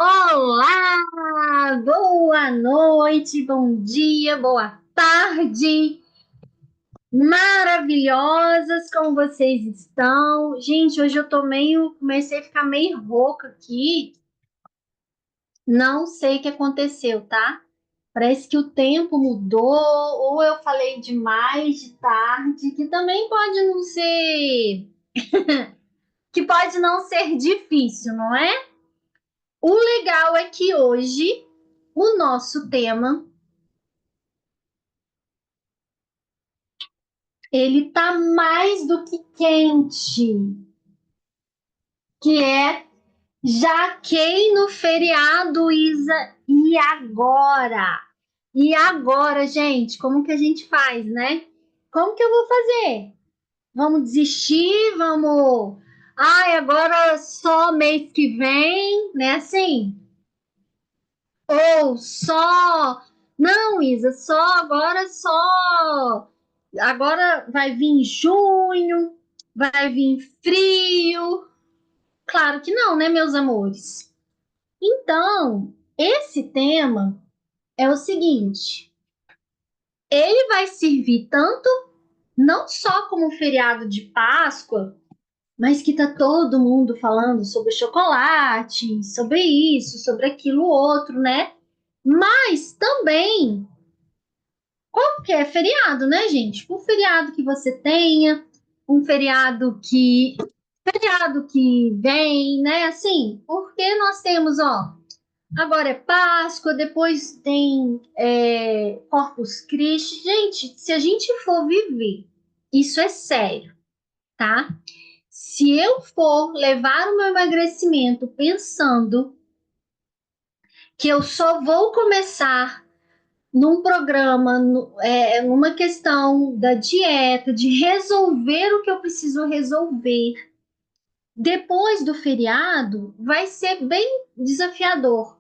Olá, boa noite, bom dia, boa tarde, maravilhosas, como vocês estão? Gente, hoje eu comecei a ficar meio rouca aqui, não sei o que aconteceu, tá? Parece que o tempo mudou, ou eu falei demais de tarde, que também pode não ser, que pode não ser difícil, não é? O legal é que hoje o nosso tema ele tá mais do que quente, que é jaquei no feriado, Isa, e agora? E agora, gente, como que a gente faz, né? Como que eu vou fazer? Vamos desistir? Vamos. Ai, agora só mês que vem, né? Assim? Ou só. Não, Isa, só. Agora vai vir junho, vai vir frio. Claro que não, né, meus amores? Então, esse tema é o seguinte: ele vai servir tanto não só como feriado de Páscoa, mas que tá todo mundo falando sobre chocolate, sobre isso, sobre aquilo outro, né? Mas também qualquer feriado, né, gente? Um feriado que você tenha, um feriado que vem, né? Assim, porque nós temos, ó, agora é Páscoa, depois tem Corpus Christi. Gente, se a gente for viver, isso é sério, tá? Se eu for levar o meu emagrecimento pensando que eu só vou começar num programa, numa questão da dieta, de resolver o que eu preciso resolver depois do feriado, vai ser bem desafiador.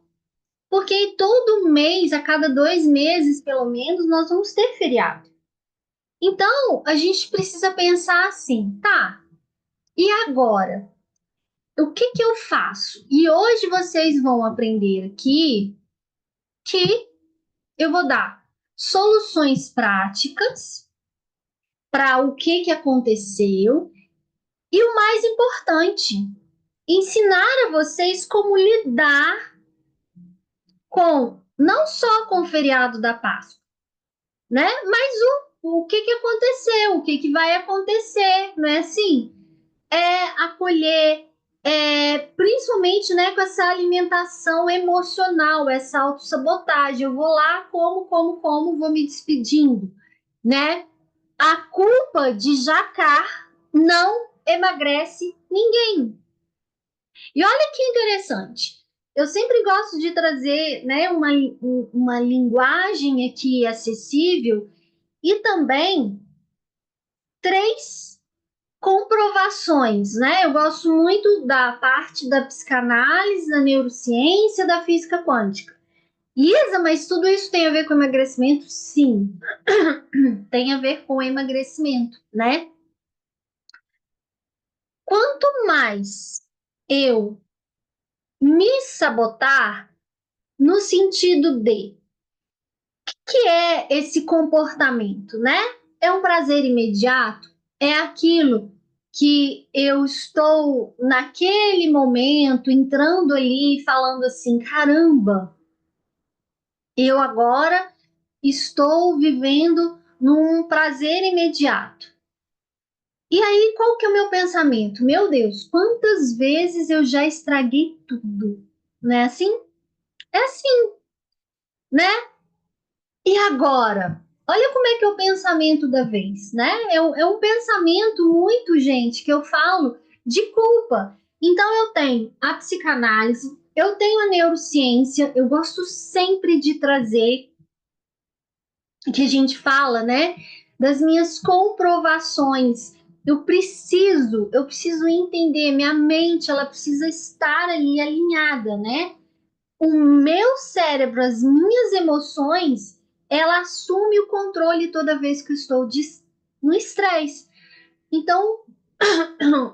Porque todo mês, a cada 2 meses, pelo menos, nós vamos ter feriado. Então, a gente precisa pensar assim, tá? E agora? O que que eu faço? E hoje vocês vão aprender aqui que eu vou dar soluções práticas para o que que aconteceu e o mais importante, ensinar a vocês como lidar com não só com o feriado da Páscoa, né? Mas o que que aconteceu, o que que vai acontecer, não é assim? É acolher, principalmente, né, com essa alimentação emocional, essa autossabotagem. Eu vou lá, como, vou me despedindo, né? A culpa de jacar não emagrece ninguém. E olha que interessante. Eu sempre gosto de trazer, né, uma linguagem aqui acessível e também três comprovações, né? Eu gosto muito da parte da psicanálise, da neurociência, da física quântica. Isa, mas tudo isso tem a ver com emagrecimento? Sim, tem a ver com emagrecimento, né? Quanto mais eu me sabotar no sentido de que é esse comportamento, né? É um prazer imediato? É aquilo que eu estou naquele momento entrando ali falando assim, caramba, eu agora estou vivendo num prazer imediato. E aí, qual que é o meu pensamento? Meu Deus, quantas vezes eu já estraguei tudo? Não é assim? É assim, né? E agora? Olha como é que é o pensamento da vez, né? É um pensamento muito, gente, que eu falo de culpa. Então, eu tenho a psicanálise, eu tenho a neurociência, eu gosto sempre de trazer, que a gente fala, né? Das minhas comprovações. Eu preciso entender, minha mente, ela precisa estar ali alinhada, né? O meu cérebro, as minhas emoções, ela assume o controle toda vez que eu estou no estresse. Então,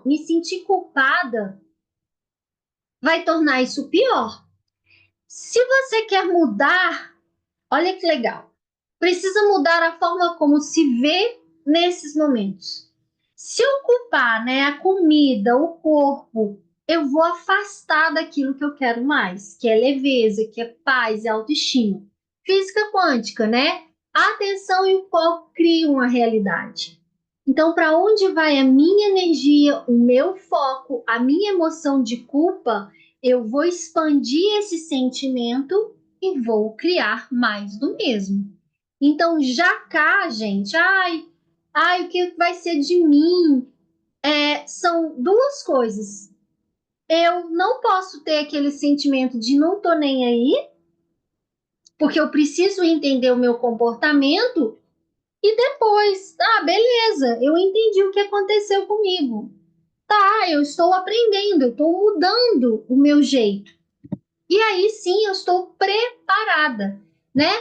me sentir culpada vai tornar isso pior. Se você quer mudar, olha que legal, precisa mudar a forma como se vê nesses momentos. Se eu culpar, né, a comida, o corpo, eu vou afastar daquilo que eu quero mais, que é leveza, que é paz e autoestima. Física quântica, né? A atenção e o foco criam a realidade. Então, para onde vai a minha energia, o meu foco, a minha emoção de culpa, eu vou expandir esse sentimento e vou criar mais do mesmo. Então, já cá, gente, o que vai ser de mim? São duas coisas. Eu não posso ter aquele sentimento de não tô nem aí, porque eu preciso entender o meu comportamento e depois, beleza, eu entendi o que aconteceu comigo. Tá, eu estou aprendendo, eu estou mudando o meu jeito. E aí sim eu estou preparada, né?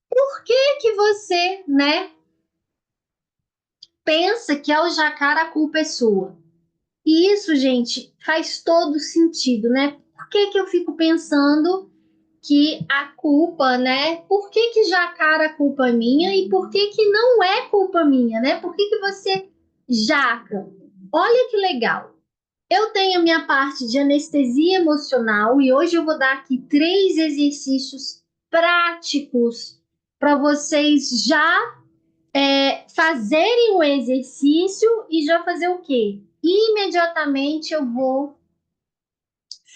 Por que você, né, pensa que ao jacar a culpa é sua? E isso, gente, faz todo sentido, né? Por que que eu fico pensando que a culpa, né? Por que que jacar a culpa é minha e por que que não é culpa minha, né? Por que que você jaca? Olha que legal. Eu tenho a minha parte de anestesia emocional e hoje eu vou dar aqui 3 exercícios práticos para vocês já fazerem o exercício e já fazer o quê? Imediatamente eu vou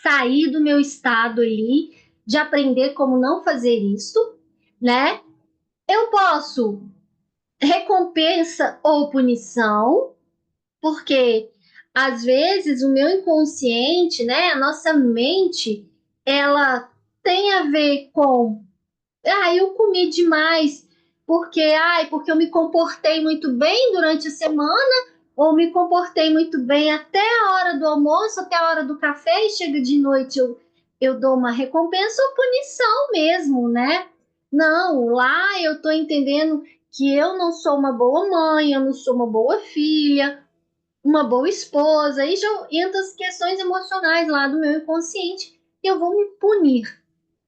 sair do meu estado ali de aprender como não fazer isso, né? Eu posso recompensa ou punição, porque às vezes o meu inconsciente, né, a nossa mente, ela tem a ver com, eu comi demais, porque eu me comportei muito bem durante a semana, ou me comportei muito bem até a hora do almoço, até a hora do café, e chega de noite eu dou uma recompensa ou punição mesmo, né? Não, lá eu tô entendendo que eu não sou uma boa mãe, eu não sou uma boa filha, uma boa esposa, aí já entra as questões emocionais lá do meu inconsciente, e eu vou me punir.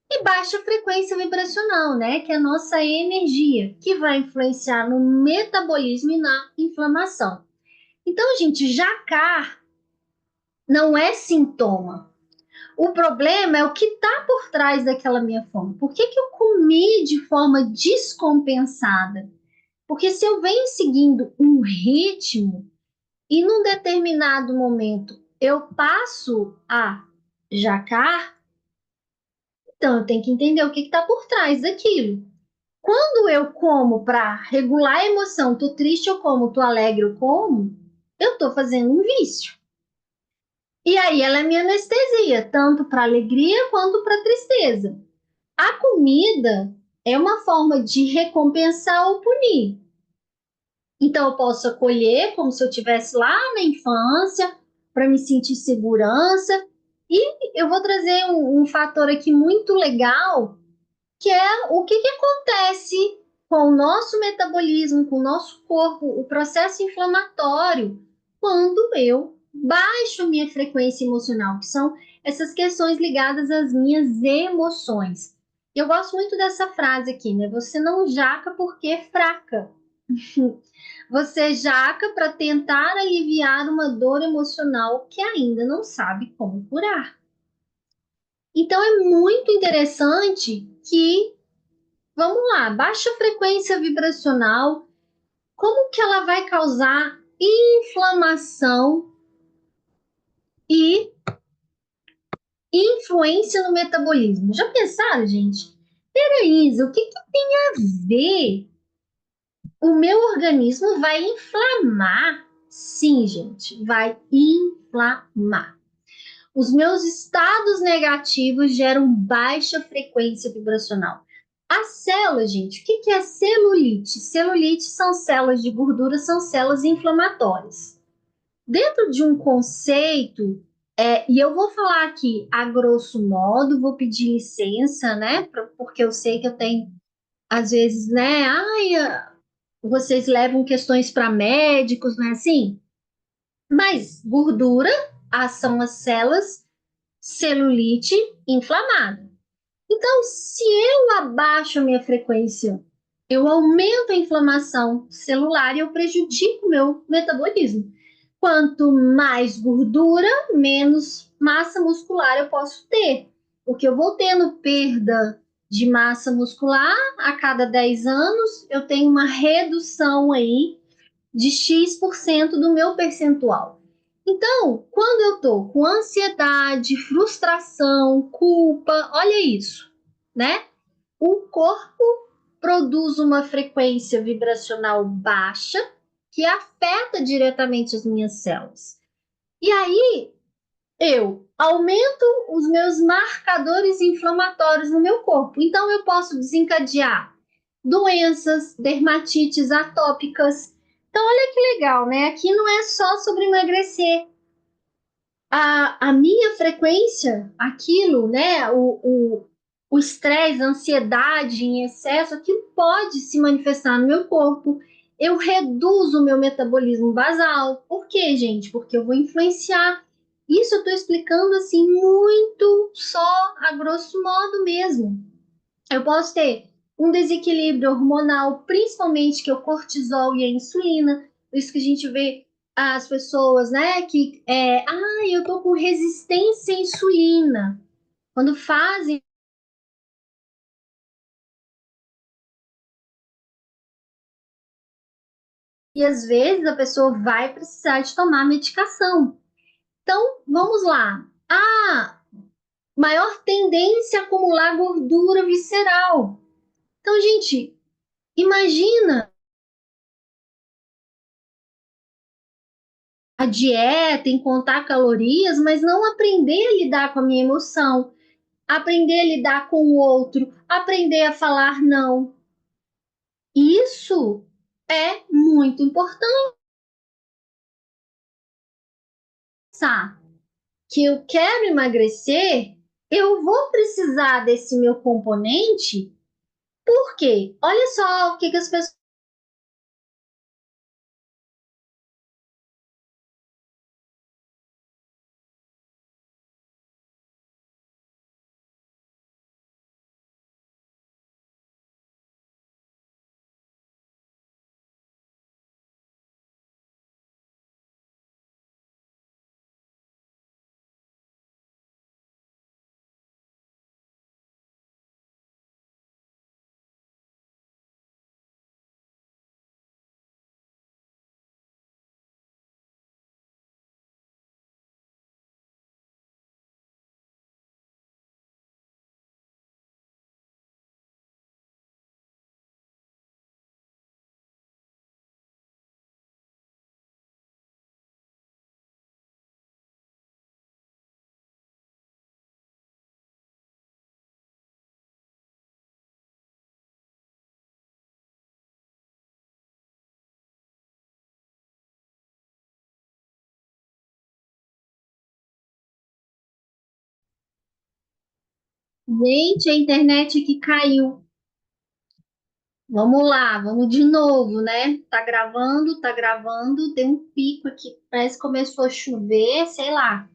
E baixa frequência vibracional, né? Que é a nossa energia, que vai influenciar no metabolismo e na inflamação. Então, gente, jacar não é sintoma. O problema é o que está por trás daquela minha fome. Por que eu comi de forma descompensada? Porque se eu venho seguindo um ritmo e num determinado momento eu passo a jacar, então eu tenho que entender o que está por trás daquilo. Quando eu como para regular a emoção, tô triste eu como, tô alegre eu como, eu tô fazendo um vício. E aí ela é minha anestesia, tanto para alegria quanto para tristeza. A comida é uma forma de recompensar ou punir. Então eu posso acolher como se eu estivesse lá na infância, para me sentir segurança. E eu vou trazer um fator aqui muito legal, que é o que acontece com o nosso metabolismo, com o nosso corpo, o processo inflamatório, quando eu baixo minha frequência emocional, que são essas questões ligadas às minhas emoções. Eu gosto muito dessa frase aqui, né? Você não jaca porque é fraca. Você jaca para tentar aliviar uma dor emocional que ainda não sabe como curar. Então é muito interessante que, vamos lá, baixa frequência vibracional, como que ela vai causar inflamação e influência no metabolismo? Já pensaram, gente? Peraí, Isa, o que tem a ver? O meu organismo vai inflamar? Sim, gente, vai inflamar. Os meus estados negativos geram baixa frequência vibracional. A célula, gente, o que é celulite? Celulite são células de gordura, são células inflamatórias. Dentro de um conceito, e eu vou falar aqui a grosso modo, vou pedir licença, né? Porque eu sei que eu tenho, às vezes, né? Vocês levam questões para médicos, não é assim? Mas gordura são as células celulite inflamada. Então, se eu abaixo a minha frequência, eu aumento a inflamação celular e eu prejudico o meu metabolismo. Quanto mais gordura, menos massa muscular eu posso ter. Porque eu vou tendo perda de massa muscular a cada 10 anos, eu tenho uma redução aí de X% do meu percentual. Então, quando eu tô com ansiedade, frustração, culpa, olha isso, né? O corpo produz uma frequência vibracional baixa que afeta diretamente as minhas células. E aí eu aumento os meus marcadores inflamatórios no meu corpo. Então eu posso desencadear doenças, dermatites atópicas. Então olha que legal, né? Aqui não é só sobre emagrecer. A minha frequência, aquilo, né? O estresse, a ansiedade em excesso, aquilo pode se manifestar no meu corpo. Eu reduzo o meu metabolismo basal. Por quê, gente? Porque eu vou influenciar. Isso eu estou explicando assim muito só a grosso modo mesmo. Eu posso ter um desequilíbrio hormonal, principalmente que é o cortisol e a insulina. Por isso que a gente vê as pessoas, né, que eu tô com resistência à insulina. Quando fazem e às vezes a pessoa vai precisar de tomar medicação. Então, vamos lá. Maior tendência a acumular gordura visceral. Então, gente, imagina a dieta, em contar calorias, mas não aprender a lidar com a minha emoção, aprender a lidar com o outro, aprender a falar não. Isso é muito importante. Que eu quero emagrecer, eu vou precisar desse meu componente. Por quê? Olha só o que as pessoas. Gente, a internet que caiu. Vamos lá, vamos de novo, né? Tá gravando, tem um pico aqui, parece que começou a chover, sei lá.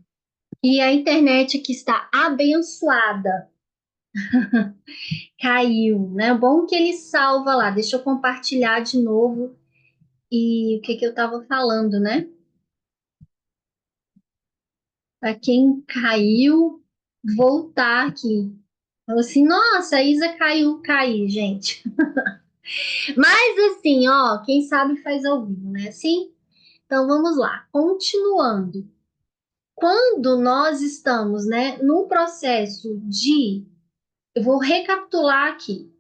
E a internet que está abençoada caiu, né? Bom que ele salva lá. Deixa eu compartilhar de novo e o que que eu estava falando, né? Para quem caiu, voltar aqui. Falou assim, nossa, a Isa caiu, caí, gente. Mas assim, ó, quem sabe faz ao vivo, né? Assim, então vamos lá. Continuando. Quando nós estamos, né, num processo de, eu vou recapitular aqui.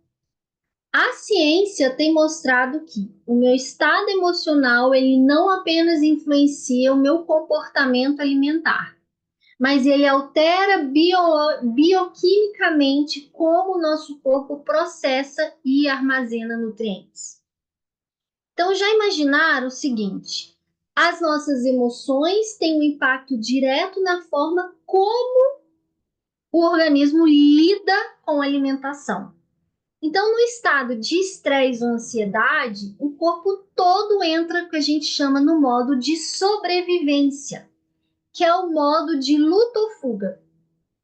A ciência tem mostrado que o meu estado emocional, ele não apenas influencia o meu comportamento alimentar, mas ele altera bioquimicamente como o nosso corpo processa e armazena nutrientes. Então, já imaginaram o seguinte: as nossas emoções têm um impacto direto na forma como o organismo lida com a alimentação. Então, no estado de estresse ou ansiedade, o corpo todo entra o que a gente chama no modo de sobrevivência, que é o modo de luta ou fuga.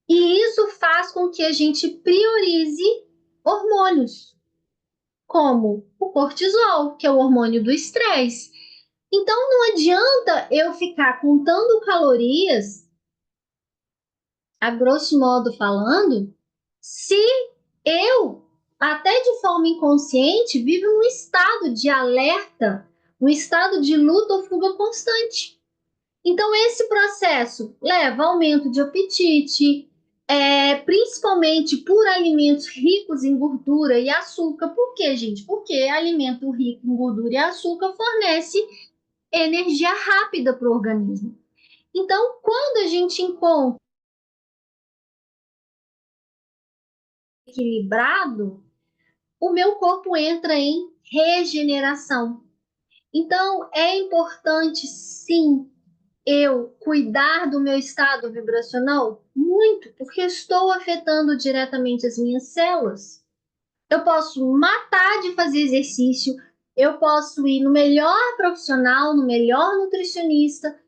E isso faz com que a gente priorize hormônios, como o cortisol, que é o hormônio do estresse. Então não adianta eu ficar contando calorias, a grosso modo falando, se eu, até de forma inconsciente, vivo num estado de alerta, um estado de luta ou fuga constante. Então, esse processo leva a aumento de apetite, principalmente por alimentos ricos em gordura e açúcar. Por quê, gente? Porque alimento rico em gordura e açúcar fornece energia rápida para o organismo. Então, quando a gente encontra equilibrado, o meu corpo entra em regeneração. Então, é importante, sim, eu cuidar do meu estado vibracional? Muito, porque estou afetando diretamente as minhas células. Eu posso matar de fazer exercício, eu posso ir no melhor profissional, no melhor nutricionista,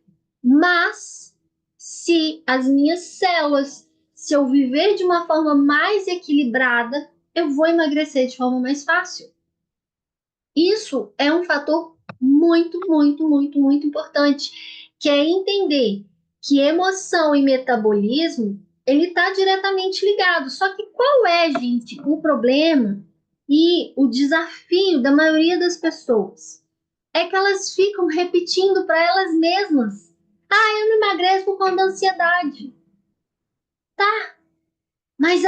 mas se as minhas células, se eu viver de uma forma mais equilibrada, eu vou emagrecer de forma mais fácil. Isso é um fator muito, muito, muito, muito importante, que é entender que emoção e metabolismo, ele está diretamente ligado. Só que qual é, gente, o problema e o desafio da maioria das pessoas? É que elas ficam repetindo para elas mesmas: ah, eu não emagreço por conta da ansiedade. Tá, mas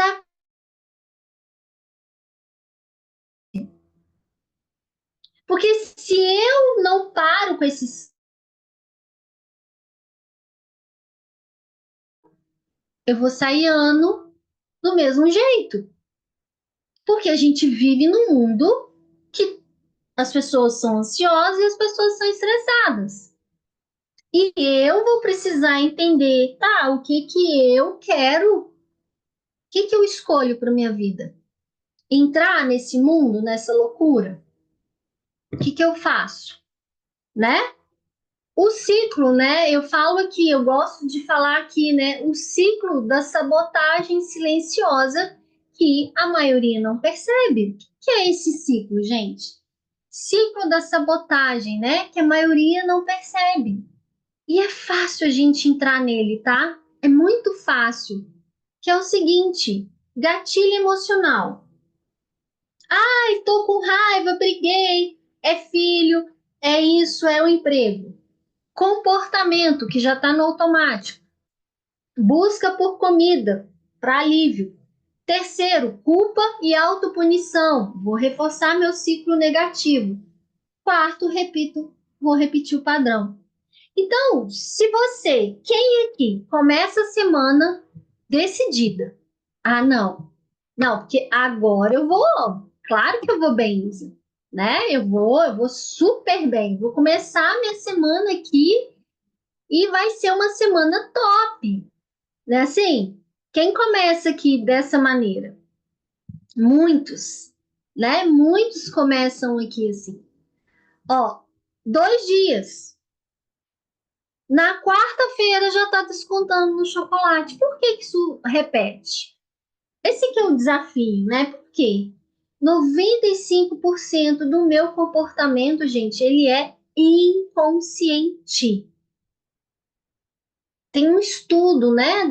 porque se eu não paro com esses, eu vou sair ano do mesmo jeito. Porque a gente vive num mundo que as pessoas são ansiosas e as pessoas são estressadas. E eu vou precisar entender, tá, o que que eu quero, o que que eu escolho para minha vida? Entrar nesse mundo, nessa loucura? O que que eu faço, né? O ciclo, né? Eu falo aqui, eu gosto de falar aqui, né? O ciclo da sabotagem silenciosa que a maioria não percebe. O que é esse ciclo, gente? Ciclo da sabotagem, né? Que a maioria não percebe. E é fácil a gente entrar nele, tá? É muito fácil. Que é o seguinte: gatilho emocional. Ai, tô com raiva, briguei. É filho, é isso, é o emprego. Comportamento que já está no automático. Busca por comida para alívio. Terceiro, culpa e autopunição. Vou reforçar meu ciclo negativo. Quarto, repito, vou repetir o padrão. Então, se você, quem aqui, começa a semana decidida, ah, não, não, porque agora eu vou, claro que eu vou bem, Isa, né? Eu vou super bem. Vou começar a minha semana aqui e vai ser uma semana top, né? Assim, quem começa aqui dessa maneira? Muitos, né? Muitos começam aqui assim. Ó, 2 dias. Na quarta-feira já está descontando no chocolate. Por que que isso repete? Esse que é o desafio, né? Porque 95% do meu comportamento, gente, ele é inconsciente. Tem um estudo, né,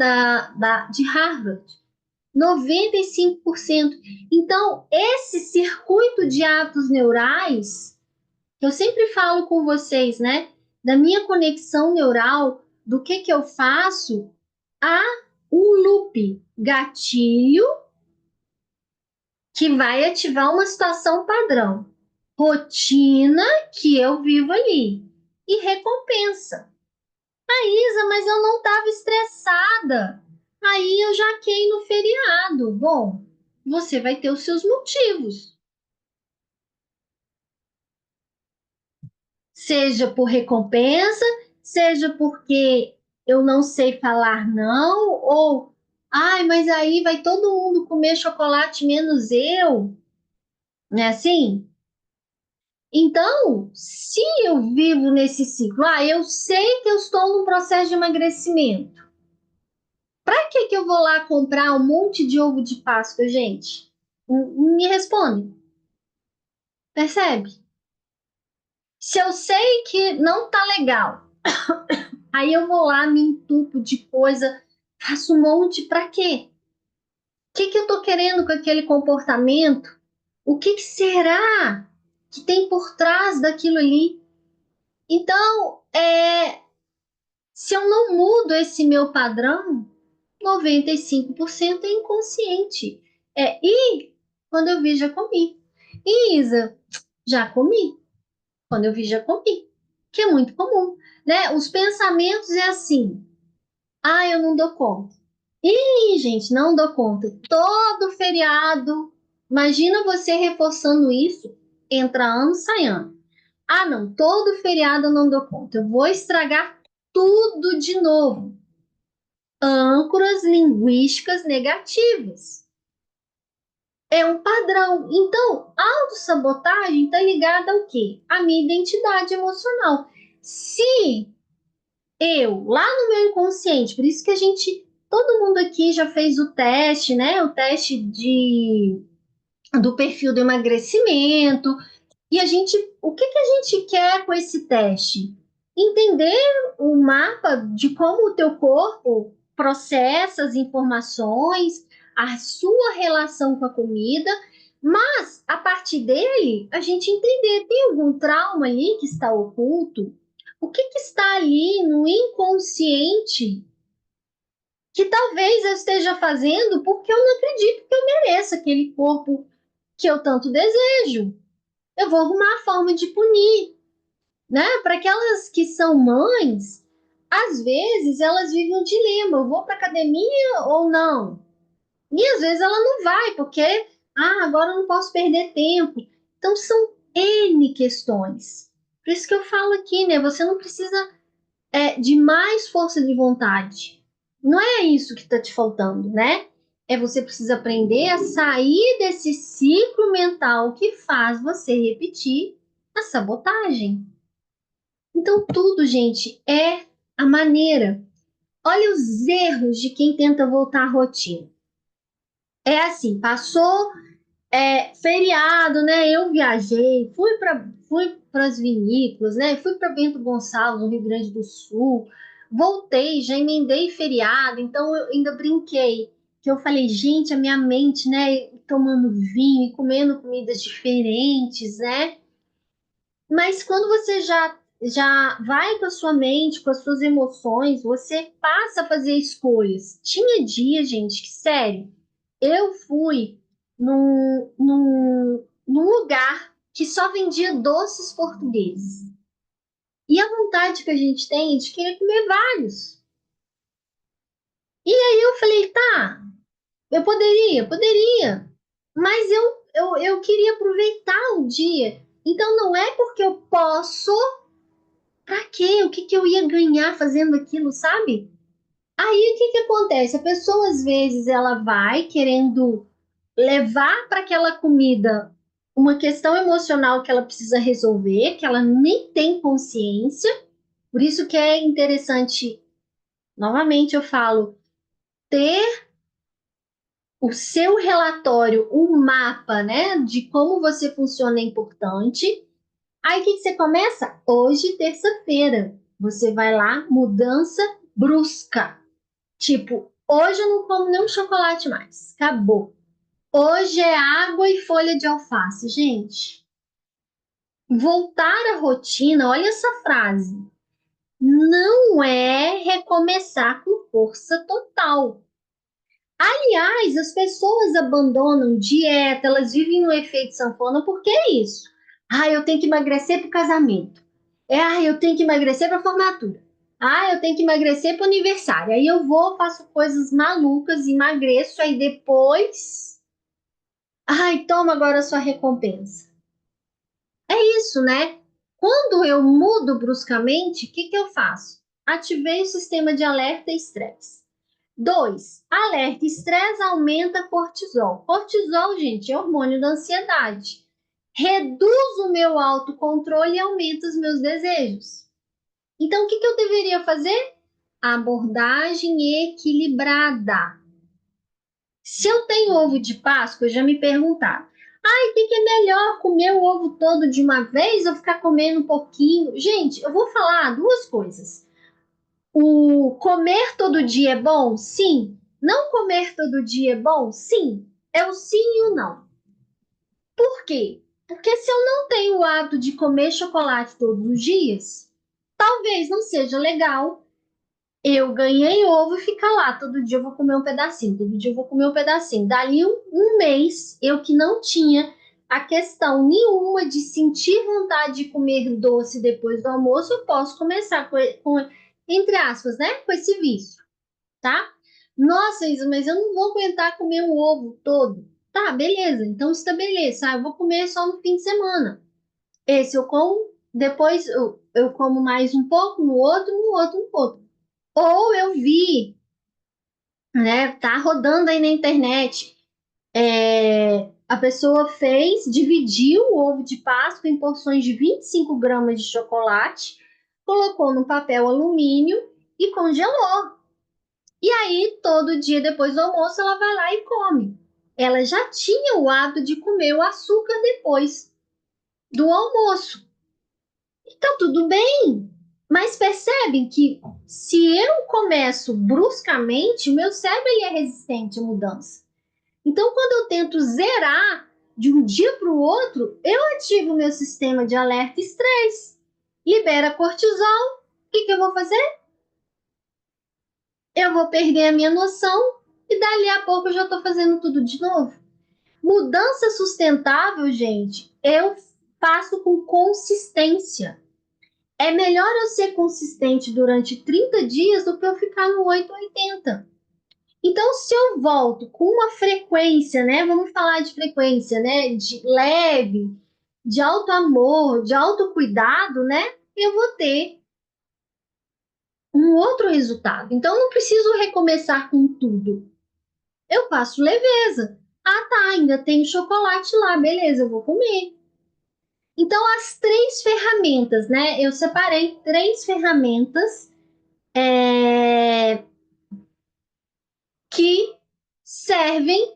de Harvard. 95%. Então, esse circuito de hábitos neurais, que eu sempre falo com vocês, né, da minha conexão neural, do que eu faço, há um loop, gatilho, que vai ativar uma situação padrão, rotina que eu vivo ali e recompensa. Isa, mas eu não estava estressada. Aí eu jaquei no feriado. Bom, você vai ter os seus motivos. Seja por recompensa, seja porque eu não sei falar não, ou ai, mas aí vai todo mundo comer chocolate menos eu, né assim? Então, se eu vivo nesse ciclo, eu sei que eu estou num processo de emagrecimento. Para que que eu vou lá comprar um monte de ovo de Páscoa, gente? Me responde. Percebe? Se eu sei que não tá legal, aí eu vou lá, me entupo de coisa, faço um monte pra quê? O que eu tô querendo com aquele comportamento? O que será que tem por trás daquilo ali? Então, se eu não mudo esse meu padrão, 95% é inconsciente. E quando eu vi, já comi. E Isa, já comi. Quando eu vi, já comi. Que é muito comum, né? Os pensamentos é assim: ah, eu não dou conta. Ih, gente, não dou conta. Todo feriado, imagina você reforçando isso, entra ano, sai ano. Ah, não, todo feriado eu não dou conta. Eu vou estragar tudo de novo. Âncoras linguísticas negativas. É um padrão. Então, autossabotagem está ligada ao quê? À minha identidade emocional. Se eu, lá no meu inconsciente, por isso que todo mundo aqui já fez o teste, né? O teste do perfil do emagrecimento. E o que a gente quer com esse teste? Entender o mapa de como o teu corpo processa as informações, a sua relação com a comida, mas a partir dele, a gente entender, tem algum trauma ali que está oculto? O que está ali no inconsciente que talvez eu esteja fazendo porque eu não acredito que eu mereça aquele corpo que eu tanto desejo? Eu vou arrumar a forma de punir, né? Para aquelas que são mães, às vezes elas vivem um dilema: eu vou para academia ou não? E às vezes ela não vai, porque agora eu não posso perder tempo. Então são N questões. Por isso que eu falo aqui, né? Você não precisa de mais força de vontade. Não é isso que está te faltando, né? Você precisa aprender a sair desse ciclo mental que faz você repetir a sabotagem. Então, tudo, gente, é a maneira. Olha os erros de quem tenta voltar à rotina. É assim, passou feriado, né? Eu viajei, fui para as vinícolas, né? Fui para Bento Gonçalves, no Rio Grande do Sul. Voltei, já emendei feriado, então eu ainda brinquei. Que eu falei, gente, a minha mente, né? Tomando vinho e comendo comidas diferentes, né? Mas quando você já vai com a sua mente, com as suas emoções, você passa a fazer escolhas. Tinha dia, gente, que sério, eu fui num lugar que só vendia doces portugueses. E a vontade que a gente tem é de querer comer vários. E aí eu falei, tá, eu poderia, mas eu queria aproveitar o dia. Então não é porque eu posso. Pra quê? O que que eu ia ganhar fazendo aquilo, sabe? Aí o que que acontece? A pessoa às vezes ela vai querendo levar para aquela comida uma questão emocional que ela precisa resolver, que ela nem tem consciência. Por isso que é interessante, novamente eu falo, ter o seu relatório, um mapa, né, de como você funciona é importante. Aí o que que você começa? Hoje, terça-feira, você vai lá, mudança brusca. Tipo, hoje eu não como nenhum chocolate mais. Acabou. Hoje é água e folha de alface, gente. Voltar à rotina, olha essa frase. Não é recomeçar com força total. Aliás, as pessoas abandonam dieta, elas vivem no efeito sanfona, porque é isso. Eu tenho que emagrecer para o casamento. Eu tenho que emagrecer para a formatura. Eu tenho que emagrecer para o aniversário. Aí eu vou, faço coisas malucas, emagreço, aí depois. Toma agora a sua recompensa. É isso, né? Quando eu mudo bruscamente, o que que eu faço? Ativei o sistema de alerta e estresse. 2. Alerta e estresse aumenta cortisol. Cortisol, gente, é hormônio da ansiedade. Reduz o meu autocontrole e aumenta os meus desejos. Então, o que que eu deveria fazer? Abordagem equilibrada. Se eu tenho ovo de Páscoa, já me perguntaram. Ai, o que é melhor comer o ovo todo de uma vez ou ficar comendo um pouquinho? Gente, eu vou falar duas coisas. O comer todo dia é bom? Sim. Não comer todo dia é bom? Sim. É o sim e o não. Por quê? Porque se eu não tenho o hábito de comer chocolate todos os dias, talvez não seja legal eu ganhei ovo e fica lá. Todo dia eu vou comer um pedacinho, todo dia eu vou comer um pedacinho. Dali um mês, eu que não tinha a questão nenhuma de sentir vontade de comer doce depois do almoço, eu posso começar entre aspas, né? Com esse vício, tá? Nossa, Isa, mas eu não vou aguentar comer um ovo todo. Tá, beleza. Então estabeleça. Eu vou comer só no fim de semana. Esse eu como, depois eu como mais um pouco, no outro um pouco. Ou eu vi, né? Tá rodando aí na internet. A pessoa fez, dividiu o ovo de Páscoa em porções de 25 gramas de chocolate, colocou no papel alumínio e congelou. E aí, todo dia depois do almoço, ela vai lá e come. Ela já tinha o hábito de comer o açúcar depois do almoço. Então, tudo bem. Mas percebem que se eu começo bruscamente, o meu cérebro ele é resistente à mudança. Então, quando eu tento zerar de um dia para o outro, eu ativo o meu sistema de alerta e estresse. Libera cortisol. O que eu vou fazer? Eu vou perder a minha noção e dali a pouco eu já estou fazendo tudo de novo. Mudança sustentável, gente, eu faço com consistência. É melhor eu ser consistente durante 30 dias do que eu ficar no 880. Então, se eu volto com uma frequência, né? Vamos falar de frequência, né? De leve, de alto amor, de autocuidado, né? Eu vou ter um outro resultado. Então, eu não preciso recomeçar com tudo. Eu passo leveza. Ah, tá, ainda tem chocolate lá, beleza, eu vou comer. Então, as três ferramentas, né? Eu separei três ferramentas que servem,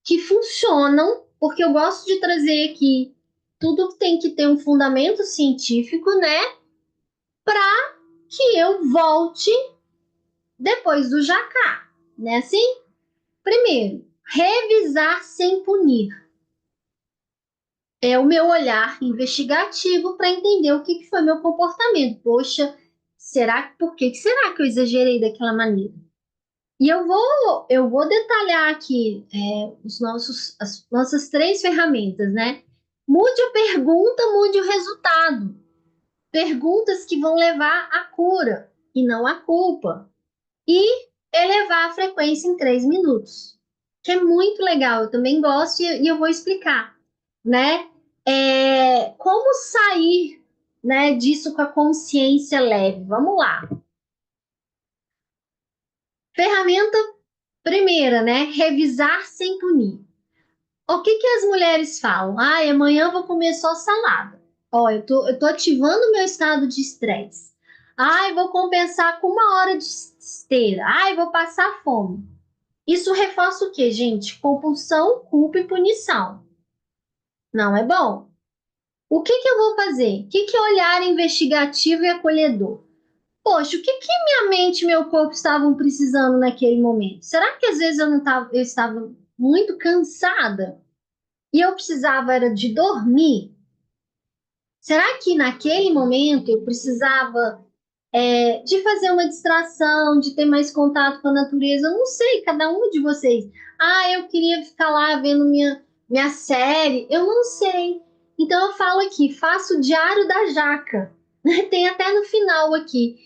que funcionam, porque eu gosto de trazer aqui tudo que tem que ter um fundamento científico, né? Para que eu volte depois do jacá, né? Assim, primeiro, revisar sem punir. É o meu olhar investigativo para entender o que foi meu comportamento. Poxa, por que será que eu exagerei daquela maneira? E eu vou detalhar aqui as nossas três ferramentas, né? Mude a pergunta, mude o resultado. Perguntas que vão levar à cura e não à culpa. E elevar a frequência em 3 minutos, que é muito legal. Eu também gosto e eu vou explicar, né? Como sair, né, disso com a consciência leve? Vamos lá. Ferramenta primeira, né? Revisar sem punir. O que as mulheres falam? Ah, amanhã eu vou comer só salada. Ó, eu tô ativando o meu estado de estresse. Ai, vou compensar com 1 hora de esteira. Ai, vou passar fome. Isso reforça o quê, gente? Compulsão, culpa e punição. Não é bom. O que eu vou fazer? O que é olhar investigativo e acolhedor? Poxa, o que minha mente e meu corpo estavam precisando naquele momento? Será que às vezes eu estava muito cansada e eu precisava era de dormir? Será que naquele momento eu precisava de fazer uma distração, de ter mais contato com a natureza? Eu não sei, cada um de vocês. Ah, eu queria ficar lá vendo minha série. Eu não sei. Então eu falo aqui, faço o diário da jaca. Tem até no final aqui.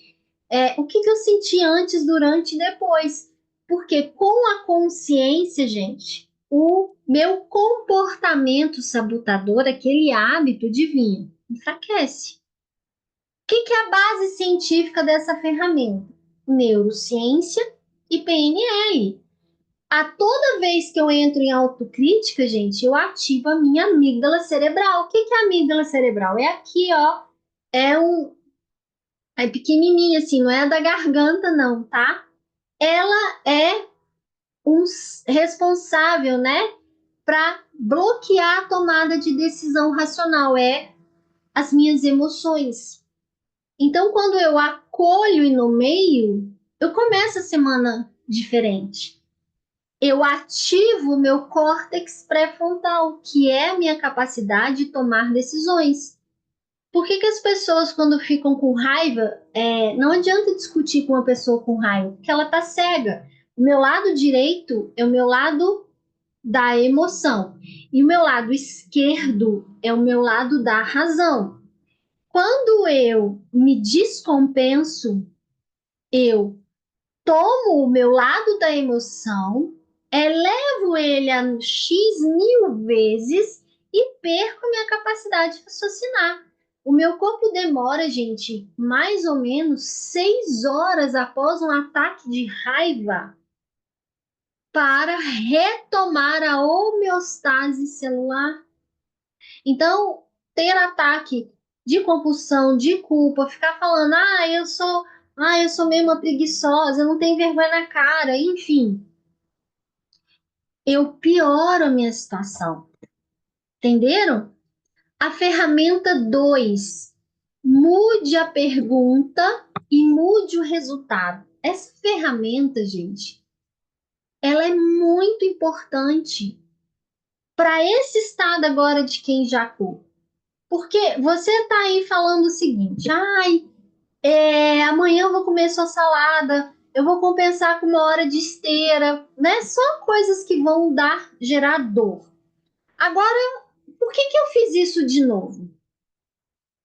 O que eu senti antes, durante e depois. Porque com a consciência, gente, o meu comportamento sabotador, aquele hábito divino, enfraquece. O que é a base científica dessa ferramenta? Neurociência e PNL. A toda vez que eu entro em autocrítica, gente, eu ativo a minha amígdala cerebral. O que é a amígdala cerebral? É aqui, ó. É É pequenininha assim, não é da garganta não, tá? Ela é um responsável, né, para bloquear a tomada de decisão racional, é as minhas emoções. Então, quando eu acolho e nomeio, eu começo a semana diferente. Eu ativo o meu córtex pré-frontal, que é a minha capacidade de tomar decisões. Por que as pessoas, quando ficam com raiva, não adianta discutir com uma pessoa com raiva, porque ela tá cega. O meu lado direito é o meu lado da emoção, e o meu lado esquerdo é o meu lado da razão. Quando eu me descompenso, eu tomo o meu lado da emoção, elevo ele a X mil vezes e perco minha capacidade de raciocinar. O meu corpo demora, gente, mais ou menos 6 horas após um ataque de raiva para retomar a homeostase celular. Então, ter ataque de compulsão, de culpa, ficar falando, eu sou meio uma preguiçosa, eu não tenho vergonha na cara, enfim, eu pioro a minha situação. Entenderam? A ferramenta 2, mude a pergunta e mude o resultado. Essa ferramenta, gente, ela é muito importante para esse estado agora de quem jacou. Porque você está aí falando o seguinte: amanhã eu vou comer sua salada, eu vou compensar com 1 hora de esteira, né? Só coisas que vão gerar dor. Agora, por que eu fiz isso de novo?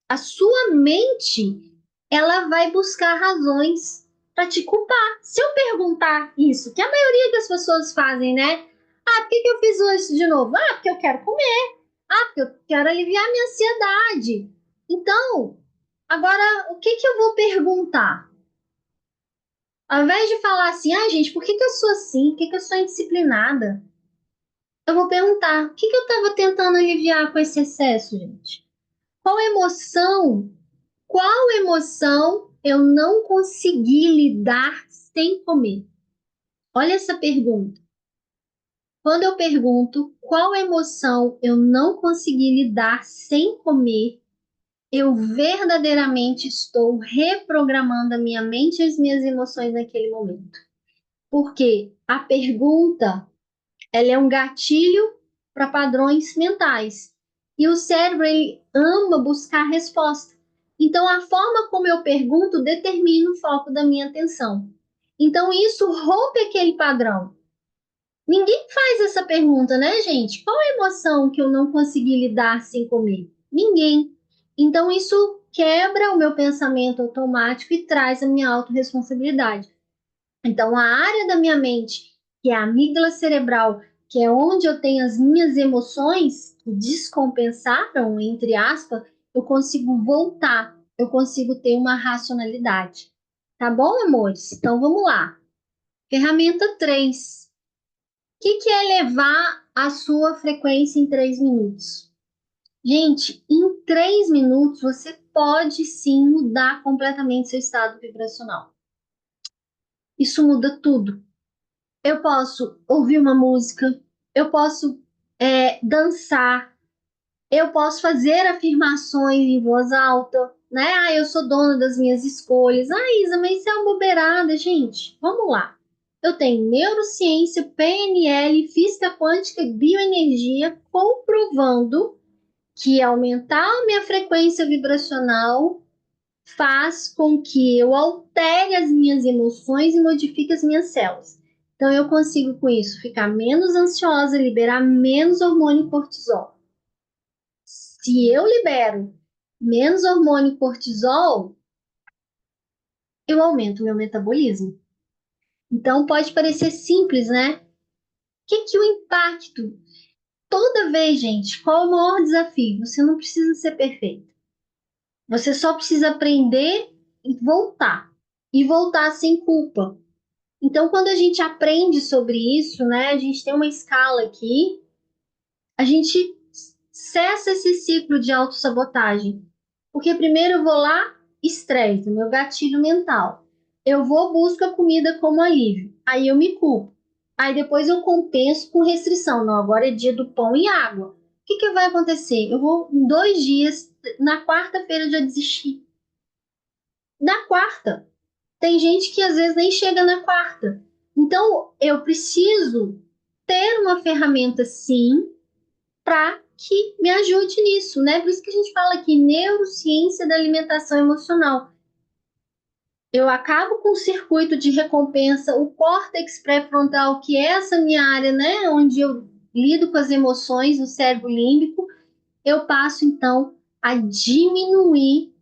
A sua mente, ela vai buscar razões para te culpar. Se eu perguntar isso, que a maioria das pessoas fazem, né? Por que eu fiz isso de novo? Porque eu quero comer. Porque eu quero aliviar minha ansiedade. Então, agora, o que eu vou perguntar? Ao invés de falar assim, gente, por que eu sou assim? Por que eu sou indisciplinada? Eu vou perguntar, o que eu estava tentando aliviar com esse excesso, gente? Qual emoção? Qual emoção eu não consegui lidar sem comer? Olha essa pergunta. Quando eu pergunto qual emoção eu não consegui lidar sem comer, eu verdadeiramente estou reprogramando a minha mente e as minhas emoções naquele momento. Porque a pergunta, ela é um gatilho para padrões mentais. E o cérebro, ele ama buscar resposta. Então, a forma como eu pergunto determina o foco da minha atenção. Então, isso rompe aquele padrão. Ninguém faz essa pergunta, né, gente? Qual a emoção que eu não consegui lidar sem comer? Ninguém. Então, isso quebra o meu pensamento automático e traz a minha autorresponsabilidade. Então, a área da minha mente, que é a amígdala cerebral, que é onde eu tenho as minhas emoções que descompensaram, entre aspas, eu consigo voltar, eu consigo ter uma racionalidade. Tá bom, amores? Então, vamos lá. Ferramenta 3. O que é elevar a sua frequência em 3 minutos? Gente, em 3 minutos você pode sim mudar completamente seu estado vibracional. Isso muda tudo. Eu posso ouvir uma música, eu posso dançar, eu posso fazer afirmações em voz alta, né? Eu sou dona das minhas escolhas. Isa, mas isso é uma bobeirada, gente. Vamos lá. Eu tenho neurociência, PNL, física quântica e bioenergia comprovando que aumentar a minha frequência vibracional faz com que eu altere as minhas emoções e modifique as minhas células. Então, eu consigo, com isso, ficar menos ansiosa, liberar menos hormônio cortisol. Se eu libero menos hormônio cortisol, eu aumento o meu metabolismo. Então, pode parecer simples, né? O que o impacto? Toda vez, gente, qual é o maior desafio? Você não precisa ser perfeito. Você só precisa aprender e voltar. E voltar sem culpa. Então, quando a gente aprende sobre isso, né, a gente tem uma escala aqui, a gente cessa esse ciclo de autossabotagem. Porque primeiro eu vou lá estresse, o meu gatilho mental. Eu vou busco a comida como alívio. Aí eu me culpo. Aí depois eu compenso com restrição. Não, agora é dia do pão e água. O que que vai acontecer? Eu vou em 2 dias, na quarta-feira eu já desisti. Na quarta. Tem gente que às vezes nem chega na quarta. Então eu preciso ter uma ferramenta sim para que me ajude nisso, né? Por isso que a gente fala aqui neurociência da alimentação emocional. Eu acabo com o circuito de recompensa, o córtex pré-frontal, que é essa minha área, né, onde eu lido com as emoções, o cérebro límbico, eu passo então a diminuir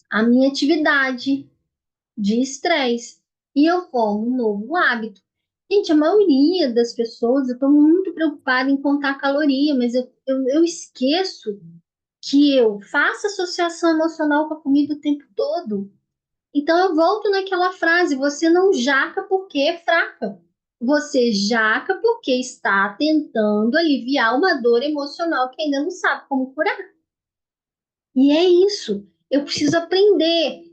a minha atividade de estresse e eu formo um novo hábito. Gente, a maioria das pessoas, eu estou muito preocupada em contar caloria, mas eu esqueço que eu faço associação emocional com a comida o tempo todo. Então eu volto naquela frase: você não jaca porque é fraca. Você jaca porque está tentando aliviar uma dor emocional que ainda não sabe como curar. E é isso. Eu preciso aprender.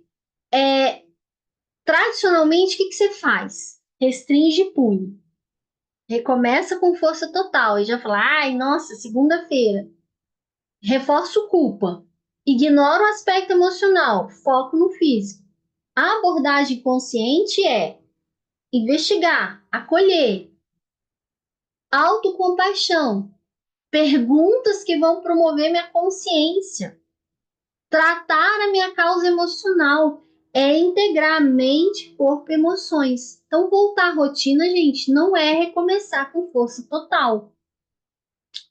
Tradicionalmente, o que que você faz? Restringe e pune. Recomeça com força total e já fala: ai, nossa, segunda-feira. Reforço culpa. Ignoro o aspecto emocional, foco no físico. A abordagem consciente é investigar, acolher, autocompaixão, perguntas que vão promover minha consciência, tratar a minha causa emocional, é integrar mente, corpo e emoções. Então, voltar à rotina, gente, não é recomeçar com força total.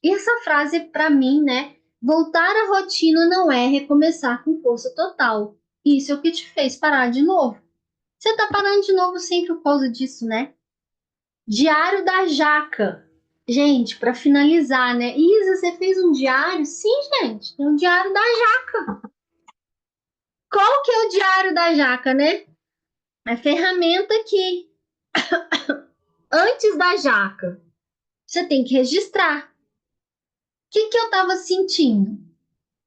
E essa frase, para mim, né? Voltar à rotina não é recomeçar com força total. Isso é o que te fez parar de novo. Você tá parando de novo sempre por causa disso, né? Diário da Jaca. Gente, para finalizar, né? Isa, você fez um diário? Sim, gente, tem um diário da Jaca. Qual que é o diário da Jaca, né? A ferramenta que, antes da jaca, você tem que registrar. O que que eu estava sentindo?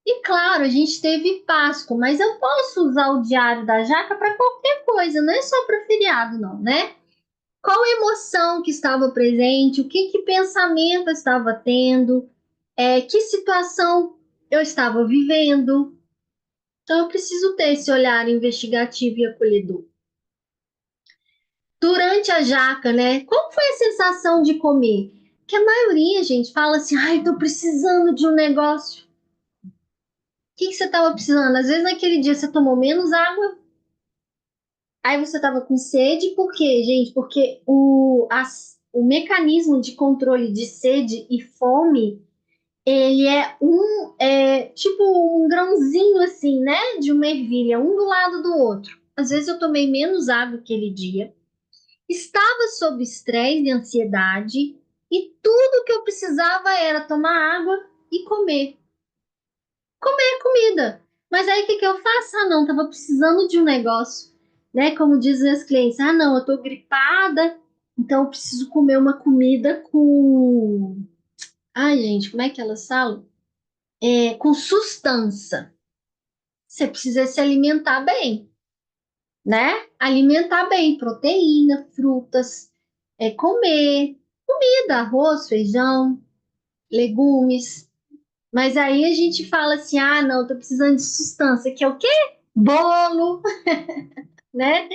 E claro, a gente teve Páscoa, mas eu posso usar o diário da jaca para qualquer coisa, não é só para feriado, não, né? Qual emoção que estava presente, o que pensamento eu estava tendo, que situação eu estava vivendo. Então, eu preciso ter esse olhar investigativo e acolhedor. Durante a jaca, né? Qual foi a sensação de comer? Que a maioria, gente, fala assim: ai, tô precisando de um negócio. O que você estava precisando? Às vezes naquele dia você tomou menos água, aí você estava com sede, por quê, gente? Porque o mecanismo de controle de sede e fome ele tipo um grãozinho assim, né? De uma ervilha, um do lado do outro. Às vezes eu tomei menos água aquele dia, estava sob estresse e ansiedade, e tudo que eu precisava era tomar água e comer. Comer comida. Mas aí o que que eu faço? Ah, não, tava precisando de um negócio, né? Como dizem as clientes, ah, não, eu tô gripada, então eu preciso comer uma comida com. Ai, gente, como é que elas falam? Com sustância. Você precisa se alimentar bem, né? Alimentar bem, proteína, frutas, comer comida, arroz, feijão, legumes. Mas aí a gente fala assim: ah, não, tô precisando de sustância, que é o quê? Bolo, né?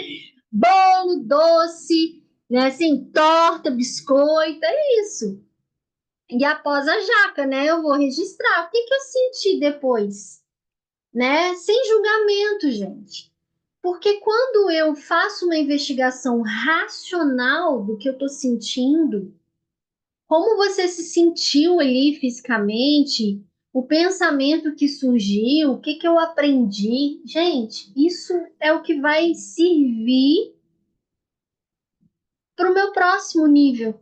Bolo, doce, né? Assim, torta, biscoito, é isso. E após a jaca, né? Eu vou registrar. O que que eu senti depois, né? Sem julgamento, gente. Porque quando eu faço uma investigação racional do que eu estou sentindo, como você se sentiu ali fisicamente, o pensamento que surgiu, o que que eu aprendi, gente, isso é o que vai servir para o meu próximo nível,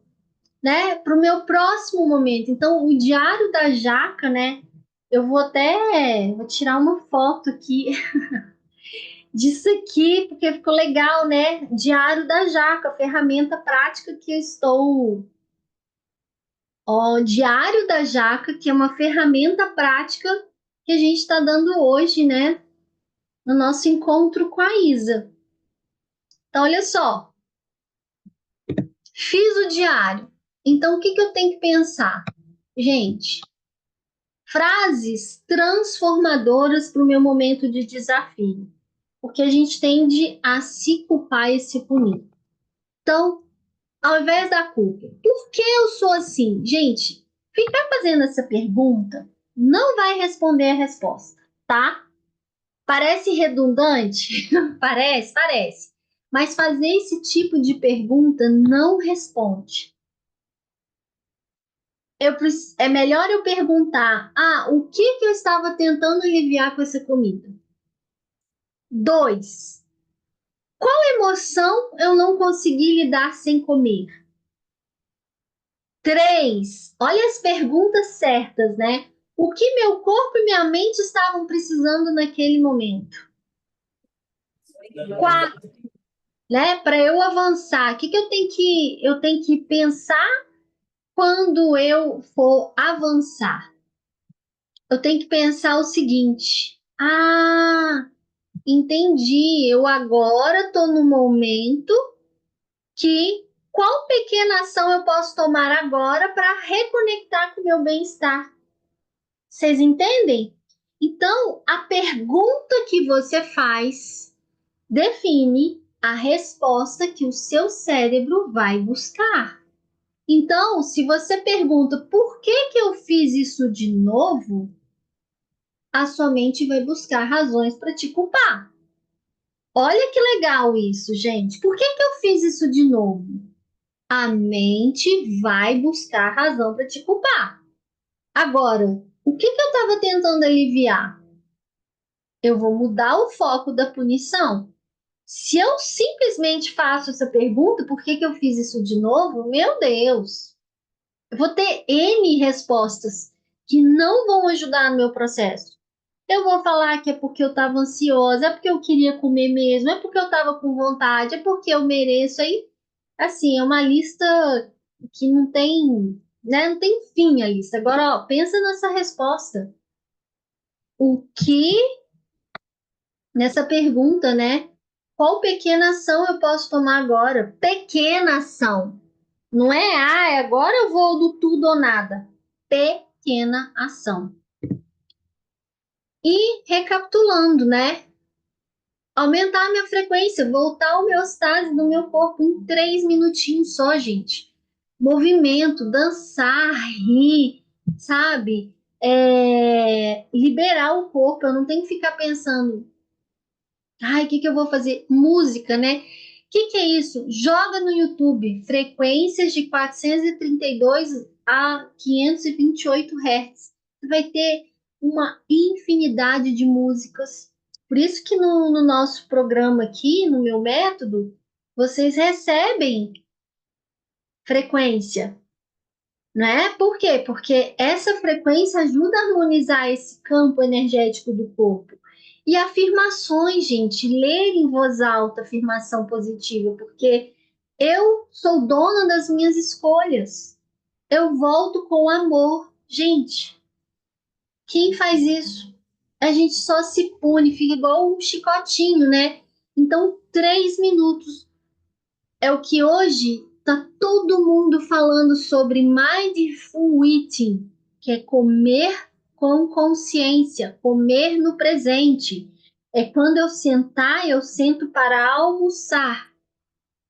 né? Para o meu próximo momento. Então, o diário da jaca, né? Eu vou tirar uma foto aqui disso aqui, porque ficou legal, né? Diário da Jaca, ferramenta prática que eu estou. Ó, Diário da Jaca, que é uma ferramenta prática que a gente está dando hoje, né? no nosso encontro com a Isa. Então, olha só, fiz o diário. Então, o que eu tenho que pensar? Gente, frases transformadoras para o meu momento de desafio. Porque a gente tende a se culpar e se punir. Então, ao invés da culpa, por que eu sou assim? Gente, ficar fazendo essa pergunta não vai responder a resposta, tá? Parece redundante? Parece. Mas fazer esse tipo de pergunta não responde. É melhor eu perguntar: o que eu estava tentando aliviar com essa comida? 2. Qual emoção eu não consegui lidar sem comer? 3. Olha as perguntas certas, né? O que meu corpo e minha mente estavam precisando naquele momento? 4. Né? Para eu avançar, o que eu tenho que pensar quando eu for avançar? Eu tenho que pensar o seguinte: entendi. Eu agora estou no momento que qual pequena ação eu posso tomar agora para reconectar com o meu bem-estar? Vocês entendem? Então, a pergunta que você faz define a resposta que o seu cérebro vai buscar. Então, se você pergunta por que eu fiz isso de novo, a sua mente vai buscar razões para te culpar. Olha que legal isso, gente. Por que eu fiz isso de novo? A mente vai buscar razão para te culpar. Agora, o que eu estava tentando aliviar? Eu vou mudar o foco da punição. Se eu simplesmente faço essa pergunta, por que eu fiz isso de novo? Meu Deus! Eu vou ter N respostas que não vão ajudar no meu processo. Eu vou falar que é porque eu estava ansiosa, é porque eu queria comer mesmo, é porque eu estava com vontade, é porque eu mereço. Aí, assim, é uma lista que não tem, né? Não tem fim a lista. Agora, ó, pensa nessa resposta. O que nessa pergunta, né? Qual pequena ação eu posso tomar agora? Pequena ação. Não é, agora eu vou do tudo ou nada. Pequena ação. E recapitulando, né? Aumentar a minha frequência, voltar a homeostase no meu corpo em 3 minutinhos só, gente. Movimento, dançar, rir, sabe? Liberar o corpo. Eu não tenho que ficar pensando, o que eu vou fazer? Música, né? O que é isso? Joga no YouTube frequências de 432 a 528 Hz. Você vai ter uma infinidade de músicas. Por isso que no nosso programa aqui, no meu método, vocês recebem frequência, né? Por quê? Porque essa frequência ajuda a harmonizar esse campo energético do corpo. E afirmações, gente, ler em voz alta afirmação positiva, porque eu sou dona das minhas escolhas. Eu volto com amor. Gente, quem faz isso? A gente só se pune, fica igual um chicotinho, né? Então, 3 minutos é o que hoje tá todo mundo falando sobre mindful eating, que é comer com consciência, comer no presente. É quando eu sentar, eu sento para almoçar.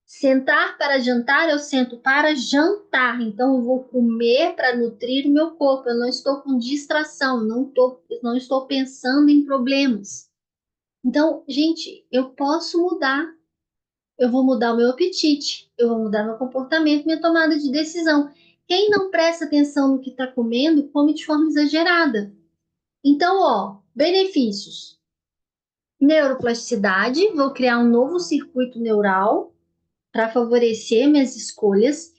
Sentar para jantar, eu sento para jantar. Então, eu vou comer para nutrir o meu corpo. Eu não estou com distração, não estou pensando em problemas. Então, gente, eu posso mudar. Eu vou mudar o meu apetite, eu vou mudar meu comportamento, minha tomada de decisão. Quem não presta atenção no que está comendo, come de forma exagerada. Então, ó, benefícios. Neuroplasticidade, vou criar um novo circuito neural para favorecer minhas escolhas.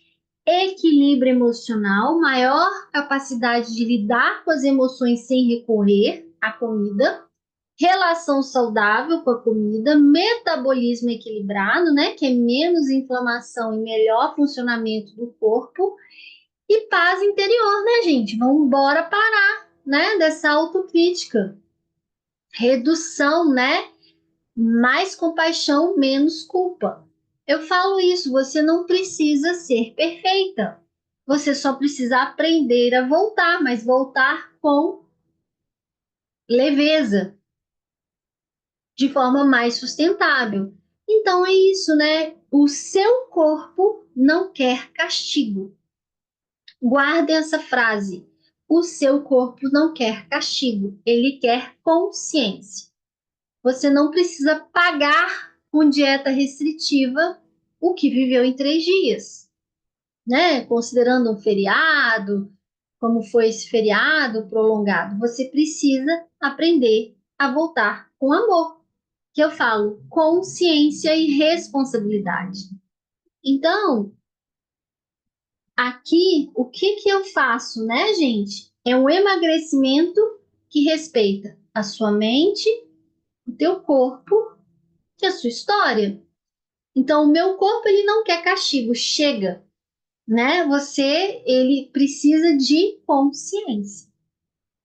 Equilíbrio emocional, maior capacidade de lidar com as emoções sem recorrer à comida. Relação saudável com a comida, metabolismo equilibrado, né, que é menos inflamação e melhor funcionamento do corpo, e paz interior, né, gente? Vamos embora parar, né, dessa autocrítica. Redução, né, Mais compaixão, menos culpa. Eu falo isso, você não precisa ser perfeita. Você só precisa aprender a voltar, mas voltar com leveza, de forma mais sustentável. Então é isso, né? O seu corpo não quer castigo. Guarde essa frase. O seu corpo não quer castigo, ele quer consciência. Você não precisa pagar com dieta restritiva o que viveu em 3 dias, né? Considerando um feriado, como foi esse feriado prolongado, você precisa aprender a voltar com amor, que eu falo consciência e responsabilidade. Então, aqui, o que que eu faço, né, gente? É um emagrecimento que respeita a sua mente, o teu corpo e a sua história. Então, o meu corpo ele não quer castigo, chega, né? Ele precisa de consciência.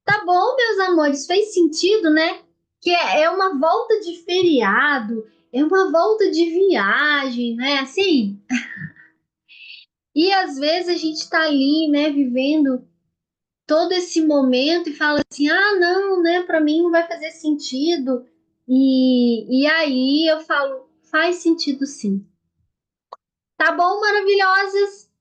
Tá bom, meus amores, fez sentido, né? Que é uma volta de feriado, é uma volta de viagem, né? Assim, e às vezes a gente tá ali, né, vivendo todo esse momento e fala assim: ah, não, né, para mim não vai fazer sentido. E aí eu falo: faz sentido sim. Tá bom, maravilhosas?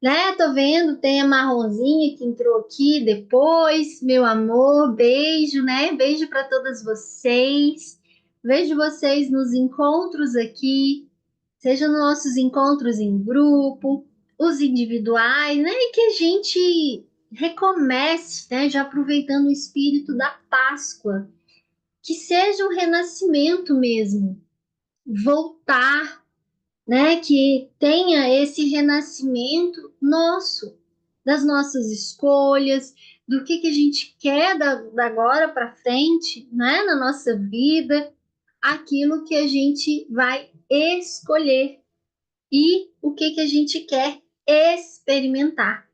Né? Tô vendo, tem a Marronzinha que entrou aqui depois, meu amor, beijo, né? Beijo para todas vocês. Vejo vocês nos encontros aqui, seja nos nossos encontros em grupo, os individuais, né? E que a gente recomece, né? Já aproveitando o espírito da Páscoa, que seja um renascimento mesmo, voltar, né? Que tenha esse renascimento nosso, das nossas escolhas, do que a gente quer da agora para frente, né? Na nossa vida, aquilo que a gente vai escolher e o que a gente quer experimentar.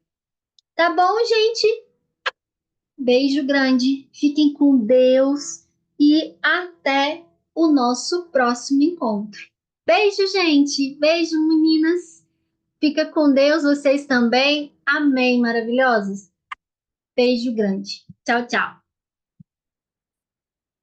Tá bom, gente? Beijo grande, fiquem com Deus e até o nosso próximo encontro. Beijo, gente. Beijo, meninas. Fica com Deus, vocês também. Amém, maravilhosos. Beijo grande. Tchau, tchau.